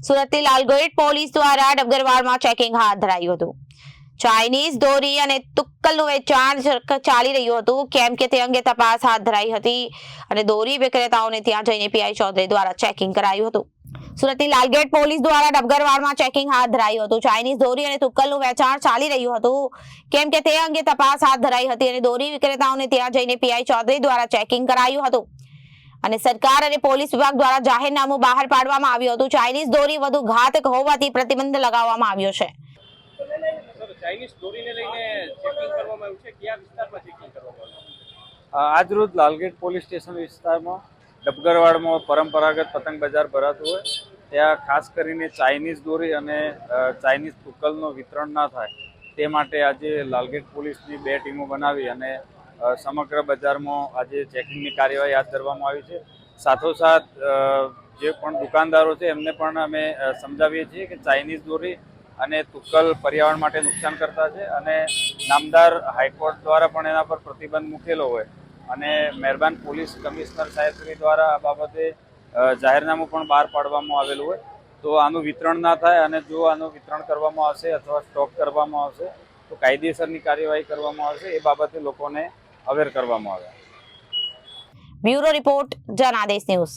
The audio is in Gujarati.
સુરતની લાલગેટ પોલીસ દ્વારા ડબગરવાડમાં ચેકિંગ હાથ ધરાયું હતું। ચાઇનીઝ દોરી અને તુક્કલનું વેચાણ ચાલી રહ્યું હતું, કેમ કે તે અંગે તપાસ હાથ ધરાઈ હતી અને દોરી વિક્રેતાઓને ત્યાં જઈને પીઆઈ ચૌધરી દ્વારા ચેકિંગ કરાયું હતું। સુરતની લાલગેટ પોલીસ દ્વારા ડબગરવાડમાં ચેકિંગ હાથ ધરાયું હતું। ચાઇનીઝ દોરી અને તુક્કલનું વેચાણ ચાલી રહ્યું હતું, કેમ કે તે અંગે તપાસ હાથ ધરાઈ હતી અને દોરી વિક્રેતાઓને ત્યાં જઈને પીઆઈ ચૌધરી દ્વારા ચેકિંગ કરાયું હતું અને સરકાર અને પોલીસ વિભાગ દ્વારા જાહેરનામું બહાર પાડવામાં આવ્યું હતું। ચાઇનીઝ દોરી વધુ ઘાતક હોવાથી પ્રતિબંધ લગાવવામાં આવ્યો છે। આજરોજ લાલગેટ પોલીસ સ્ટેશન વિસ્તારમાં ડબગરવાડમાં પરંપરાગત પતંગ બજાર ભરાતું હોય ત્યાં ખાસ કરીને ચાઇનીઝ દોરી અને ચાઇનીઝ તુક્કલનું વિતરણ ના થાય તે માટે આજે લાલગેટ પોલીસની 2 ટીમો બનાવી અને સમગ્ર બજારમાં આજે ચેકિંગની કાર્યવાહી હાથ ધરવામાં આવી છે। સાથોસાથ જે પણ દુકાનદારો છે એમને પણ અમે સમજાવીએ છીએ કે ચાઇનીઝ દોરી અને તુક્કલ પર્યાવરણ માટે નુકસાન કરતા છે અને નામદાર હાઈકોર્ટ દ્વારા પણ એના પર પ્રતિબંધ મૂકેલો હોય અને મહેરબાન પોલીસ કમિશનર સાહેબશ્રી દ્વારા આ બાબતે જાહેરનામું પણ બહાર પાડવામાં આવેલું હોય તો આનું વિતરણ ના થાય અને જો આનું વિતરણ કરવામાં આવશે અથવા સ્ટોક કરવામાં આવશે તો કાયદેસરની કાર્યવાહી કરવામાં આવશે એ બાબતે લોકોને અવેર કરવામાં આવે। Bureau report, Janadesh news.